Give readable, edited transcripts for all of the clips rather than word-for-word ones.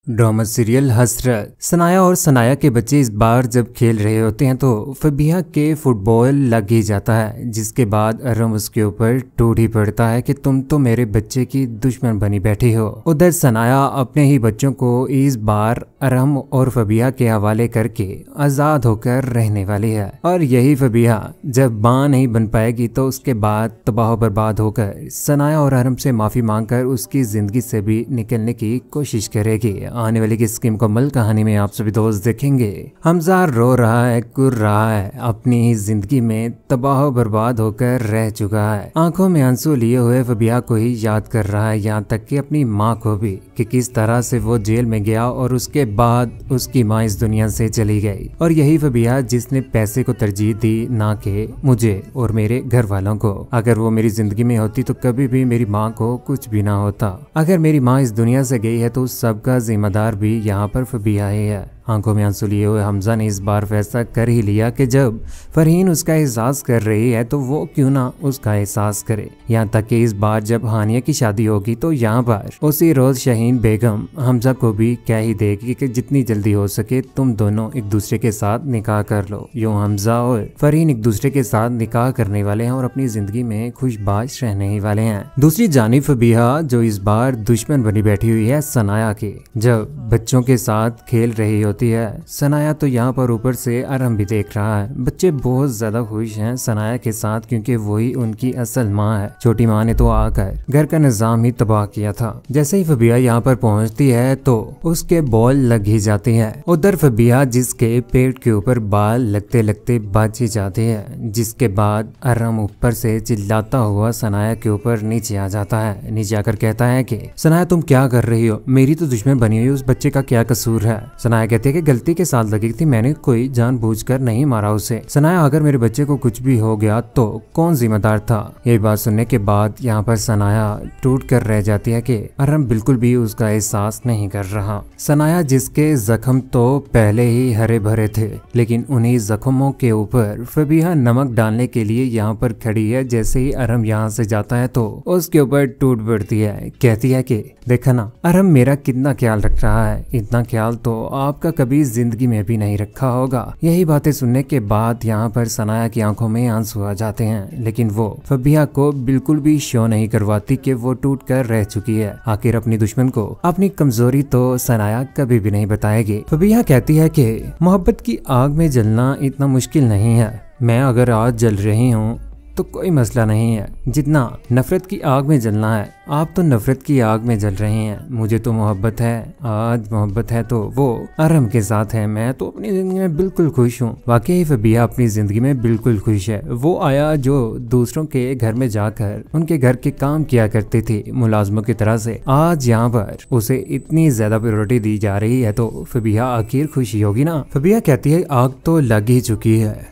Drama serial हसरत। सनाया और सनाया के बच्चे इस बार जब खेल रहे होते हैं तो फबिहा के फुटबॉल लग ही जाता है, जिसके बाद अरम उसके ऊपर टूट ही पड़ता है कि तुम तो मेरे बच्चे की दुश्मन बनी बैठी हो। उधर सनाया अपने ही बच्चों को इस बार अरम और फबिहा के हवाले करके आज़ाद होकर रहने वाली है, और यही फबिहा जब मां नहीं बन पाएगी तो उसके बाद तबाह बर्बाद होकर सनाया और अरम से माफ़ी मांगकर उसकी ज़िंदगी से भी निकलने की कोशिश करेगी। आने वाली किस मुकम्मल कहानी में आप सभी दोस्त देखेंगे हमजा रो रहा है, कुर रहा है, अपनी ही जिंदगी में तबाह बर्बाद होकर रह चुका है। आंखों में आंसू लिए हुए फबिहा को ही याद कर रहा है, यहाँ तक कि अपनी माँ को भी, कि किस तरह से वो जेल में गया और उसके बाद उसकी माँ इस दुनिया से चली गई। और यही फबिहा जिसने पैसे को तरजीह दी, ना कि मुझे और मेरे घर वालों को। अगर वो मेरी जिंदगी में होती तो कभी भी मेरी माँ को कुछ भी ना होता। अगर मेरी माँ इस दुनिया से गई है तो उस सबका जिम्मेदार भी यहाँ पर फबिहा ही है। आंखों में आंसू लिए हुए हमजा ने इस बार फैसला कर ही लिया कि जब फरहीन उसका एहसास कर रही है तो वो क्यों ना उसका एहसास करे। यहाँ तक कि इस बार जब हानिया की शादी होगी तो यहाँ पर उसी रोज शहीन बेगम हमजा को भी कह ही देगी कि जितनी जल्दी हो सके तुम दोनों एक दूसरे के साथ निकाह कर लो। यूँ हमजा और फरहीन एक दूसरे के साथ निकाह करने वाले हैं और अपनी जिंदगी में खुशबाश रहने ही वाले हैं। दूसरी जानिब फबिहा जो इस बार दुश्मन बनी बैठी हुई है सनाया की, जब बच्चों के साथ खेल रही होती है सनाया तो यहाँ पर ऊपर से अरम भी देख रहा है। बच्चे बहुत ज्यादा खुश हैं सनाया के साथ, क्योंकि वही उनकी असल माँ है। छोटी माँ ने तो आकर घर का निजाम ही तबाह किया था। जैसे ही फबिहा यहाँ पर पहुँचती है तो उसके बॉल लग ही जाती है। उधर फबिहा जिसके पेट के ऊपर बाल लगते लगते बच ही जाती है, जिसके बाद अरम ऊपर से चिल्लाता हुआ सनाया के ऊपर नीचे आ जाता है। नीचे आकर कहता है कि सनाया तुम क्या कर रही हो, मेरी तो दुश्मन बनी हुई, उस बच्चे का क्या कसूर है। सनाया कहती है कि गलती के साथ लगी थी, मैंने कोई जानबूझकर नहीं मारा उसे। सनाया अगर मेरे बच्चे को कुछ भी हो गया तो कौन जिम्मेदार था। यही बात सुनने के बाद यहाँ पर सनाया टूट कर रह जाती है कि अरम बिल्कुल भी उसका एहसास नहीं कर रहा। सनाया जिसके जख्म तो पहले ही हरे भरे थे, लेकिन उन्हीं जख्मों के ऊपर फबिहा नमक डालने के लिए यहाँ पर खड़ी है। जैसे ही अरम यहाँ से जाता है तो उसके ऊपर टूट पड़ती है। कहती है कि देखा ना अरम मेरा कितना ख्याल रख रहा है, इतना ख्याल तो आपका कभी जिंदगी में भी नहीं रखा होगा। यही बातें सुनने के बाद यहाँ पर सनाया की आंखों में आंसू आ जाते हैं, लेकिन वो फबिहा को बिल्कुल भी शो नहीं करवाती कि वो टूट कर रह चुकी है। आखिर अपनी दुश्मन को अपनी कमजोरी तो सनाया कभी भी नहीं बताएगी। फबिहा कहती है कि मोहब्बत की आग में जलना इतना मुश्किल नहीं है, मैं अगर आज जल रही हूँ तो कोई मसला नहीं है, जितना नफरत की आग में जलना है आप तो नफरत की आग में जल रहे हैं। मुझे तो मोहब्बत है, आज मोहब्बत है तो वो अरम के साथ है, मैं तो अपनी जिंदगी में बिल्कुल खुश हूँ। वाकई फबिहा अपनी जिंदगी में बिल्कुल खुश है। वो आया जो दूसरों के घर में जाकर उनके घर के काम किया करती थी मुलाजमों की तरह से, आज यहाँ पर उसे इतनी ज्यादा प्रायोरिटी दी जा रही है तो फबिहा आखिर खुशी होगी ना। फबिहा कहती है आग तो लग ही चुकी है,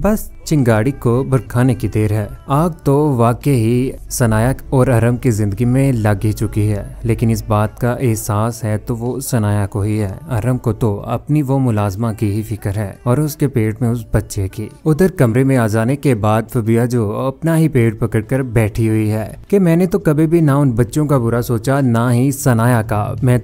बस चिंगाड़ी को भड़काने की देर है। आग तो वाकई ही सनाया और अरम की जिंदगी में लग ही चुकी है, लेकिन इस बात का एहसास है तो वो सनाया को ही है। अरम को तो अपनी वो मुलाजमा की ही फिक्र है और उसके पेट में उस बच्चे की। उधर कमरे में आ जाने के बाद फबिहा जो अपना ही पेट पकड़कर बैठी हुई है कि मैंने तो कभी भी ना उन बच्चों का बुरा सोचा ना ही सनाया का। मैं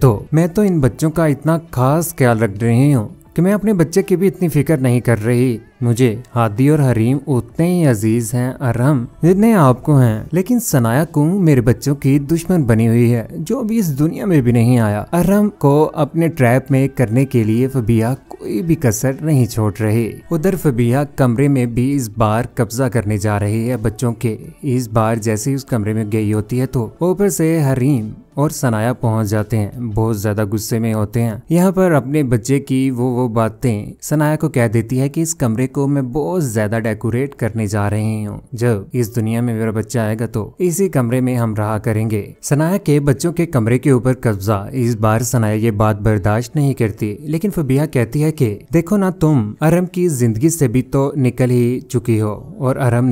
तो इन बच्चों का इतना खास ख्याल रख रही हूँ कि मैं अपने बच्चे की भी इतनी फिक्र नहीं कर रही। मुझे हादी और हरीम उतने ही अजीज हैं अरहम जितने आपको हैं, लेकिन सनाया को मेरे बच्चों की दुश्मन बनी हुई है, जो अभी इस दुनिया में भी नहीं आया। अरहम को अपने ट्रैप में करने के लिए फबिहा कोई भी कसर नहीं छोड़ रही। उधर फबिहा कमरे में भी इस बार कब्जा करने जा रही है बच्चों के। इस बार जैसे ही उस कमरे में गई होती है तो ऊपर से हरीम और सनाया पहुंच जाते हैं, बहुत ज्यादा गुस्से में होते हैं। यहाँ पर अपने बच्चे की वो बातें सनाया को कह देती है कि इस कमरे को मैं बहुत ज्यादा डेकोरेट करने जा रही हूँ, जब इस दुनिया में मेरा बच्चा आएगा तो इसी कमरे में हम रहा करेंगे। सनाया के बच्चों के कमरे के ऊपर कब्जा। इस बार सनाया ये बात बर्दाश्त नहीं करती, लेकिन फबिहा कहती है कि देखो ना तुम अरम की जिंदगी से भी तो निकल ही चुकी हो और अरम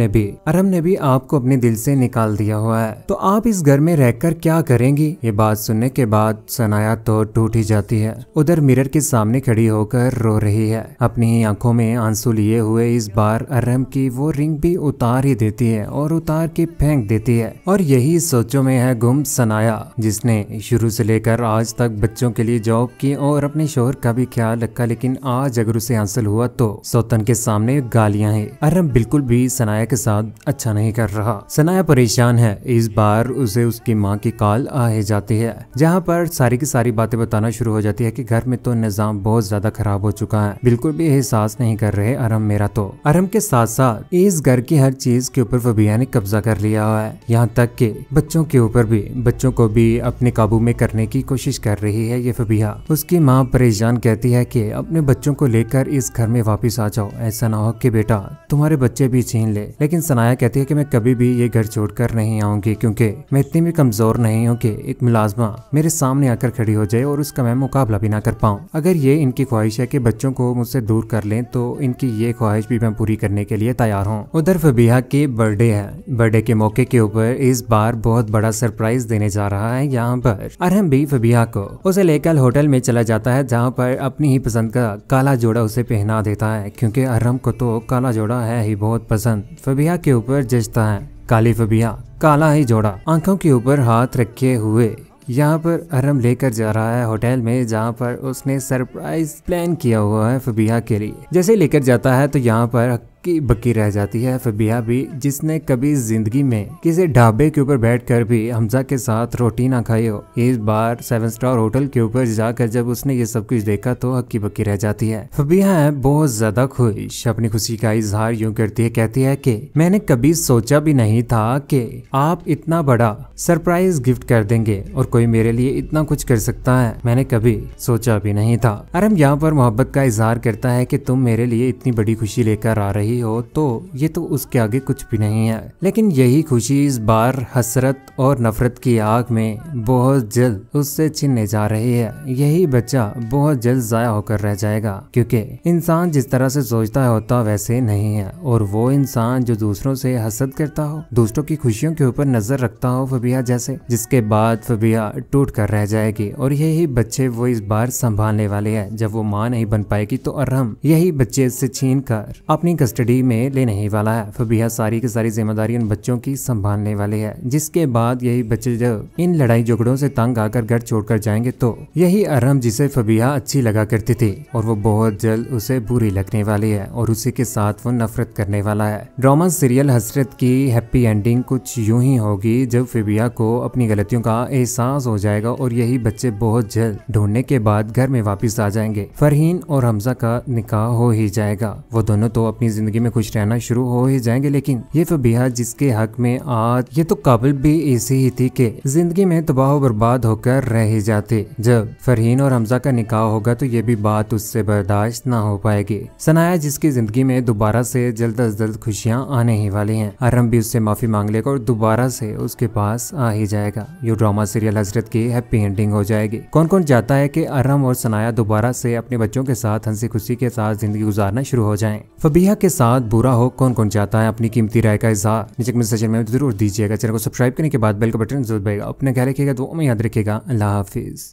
ने भी आपको अपने दिल से निकाल दिया हुआ है, तो आप इस घर में रहकर क्या करेंगी। ये बात सुनने के बाद सनाया तो टूट ही जाती है। उधर मिरर के सामने खड़ी होकर रो रही है। अपनी ही आंखों में आंसू लिए हुए इस बार अरहम की वो रिंग भी उतार ही देती है और उतार के फेंक देती है। और यही सोचों में है गुम सनाया, जिसने शुरू से लेकर आज तक बच्चों के लिए जॉब की और अपने शोहर का भी ख्याल रखा, लेकिन आज अगर उसे हासिल हुआ तो सौतन के सामने गालियां हैं। अरहम बिल्कुल भी सनाया के साथ अच्छा नहीं कर रहा। सनाया परेशान है। इस बार उसे उसकी माँ की कॉल आ ही जाती है, जहाँ पर सारी की सारी बातें बताना शुरू हो जाती है कि घर में तो निजाम बहुत ज्यादा खराब हो चुका है, बिल्कुल भी एहसास नहीं कर रहे अरहम मेरा तो। अरहम के साथ साथ इस घर की हर चीज के ऊपर फबिया ने कब्जा कर लिया हुआ है, यहाँ तक कि बच्चों के ऊपर भी। बच्चों को भी अपने काबू में करने की कोशिश कर रही है ये फबिया। उसकी माँ परेशान कहती है कि अपने बच्चों को लेकर इस घर में वापस आ जाओ, ऐसा ना हो कि बेटा तुम्हारे बच्चे भी छीन ले। लेकिन सनाया कहती है कि मैं कभी भी ये घर छोड़कर नहीं आऊंगी, क्योंकि मैं इतनी भी कमजोर नहीं हूँ कि एक मुलाजमा मेरे सामने आकर खड़ी हो जाए और उसका मैं मुकाबला भी ना कर पाऊँ। अगर ये इनकी ख्वाहिश है कि बच्चों को मुझसे दूर कर लें तो इनकी ये ख्वाहिश भी मैं पूरी करने के लिए तैयार हूँ। उधर फबिहा की बर्थडे है। बर्थडे के मौके के ऊपर इस बार बहुत बड़ा सरप्राइज देने जा रहा है। यहाँ पर अरहम भी फबिहा को उसे लेकर होटल में चला जाता है, जहाँ पर अपनी ही पसंद का काला जोड़ा उसे पहना देता है, क्योंकि अरहम को तो काला जोड़ा है ही बहुत पसंद। फबिहा के ऊपर जचता है काली फबिहा, काला ही जोड़ा। आंखों के ऊपर हाथ रखे हुए यहाँ पर अरहम लेकर जा रहा है होटल में, जहाँ पर उसने सरप्राइज प्लान किया हुआ है फबिहा के लिए। जैसे लेकर जाता है तो यहाँ पर की बक्की रह जाती है फबिहा भी, जिसने कभी जिंदगी में किसी ढाबे के ऊपर बैठकर भी हमजा के साथ रोटी ना खाई हो। इस बार 7 स्टार होटल के ऊपर जाकर जब उसने ये सब कुछ देखा तो हक्की बक्की रह जाती है। फबिहा है बहुत ज्यादा खुश। अपनी खुशी का इजहार यूं करती है, कहती है कि मैंने कभी सोचा भी नहीं था कि आप इतना बड़ा सरप्राइज गिफ्ट कर देंगे और कोई मेरे लिए इतना कुछ कर सकता है, मैंने कभी सोचा भी नहीं था। अरहम यहाँ पर मोहब्बत का इजहार करता है कि तुम मेरे लिए इतनी बड़ी खुशी लेकर आ रही हो तो ये तो उसके आगे कुछ भी नहीं है। लेकिन यही खुशी इस बार हसरत और नफरत की आग में बहुत जल्द उससे छिनने जा रही है। यही बच्चा बहुत जल्द जाया होकर रह जाएगा, क्योंकि इंसान जिस तरह से सोचता है होता वैसे नहीं है। और वो इंसान जो दूसरों से हसद करता हो, दूसरों की खुशियों के ऊपर नजर रखता हो फबिहा जैसे, जिसके बाद फबिहा टूट कर रह जाएगी। और यही बच्चे वो इस बार संभालने वाले हैं। जब वो माँ नहीं बन पाएगी तो अरहम यही बच्चे से छीन कर अपनी कस्टडी में लेने ही वाला है। फबिहा सारी की सारी जिम्मेदारी उन बच्चों की संभालने वाली है, जिसके बाद यही बच्चे जब इन लड़ाई झगड़ों से तंग आकर घर छोड़कर जाएंगे तो यही अरहम जिसे फबिहा अच्छी लगा करती थी और वो बहुत जल्द उसे बुरी लगने वाली है और उसी के साथ वो नफरत करने वाला है। ड्रामा सीरियल हसरत की हैप्पी एंडिंग कुछ यूं ही होगी जब फबिहा को अपनी गलतियों का एहसास हो जाएगा और यही बच्चे बहुत जल्द ढूंढने के बाद घर में वापिस आ जाएंगे। फरहीन और हमजा का निकाह हो ही जाएगा। वो दोनों तो अपनी जिंदगी में खुश रहना शुरू हो ही जाएंगे। लेकिन ये फबिहा जिसके हक में आज ये तो काबिल भी ऐसी ही थी कि जिंदगी में तबाह बर्बाद होकर रह ही जाती। जब फरहीन और हमजा का निकाह होगा तो ये भी बात उससे बर्दाश्त ना हो पाएगी। सनाया जिसकी जिंदगी में दोबारा से जल्द अज जल्द खुशियां आने ही वाली हैं। अरहम भी उससे माफी मांग लेगा और दोबारा से उसके पास आ ही जाएगा। ये ड्रामा सीरियल हसरत की हैप्पी एंडिंग हो जाएगी। कौन कौन चाहता है कि अरहम और सनाया दोबारा से अपने बच्चों के साथ हंसी खुशी के साथ जिंदगी गुजारना शुरू हो जाएं? फबिहा के साथ बुरा हो कौन कौन चाहता है? अपनी कीमती राय का इज़हार नीचे कमेंट सेक्शन में जरूर दीजिएगा। चैनल को सब्सक्राइब करने के बाद बेल का बटन जरूर दबाइएगा। अपने ख्याल रखिएगा, दुआ में याद रखिएगा। अल्लाह हाफिज।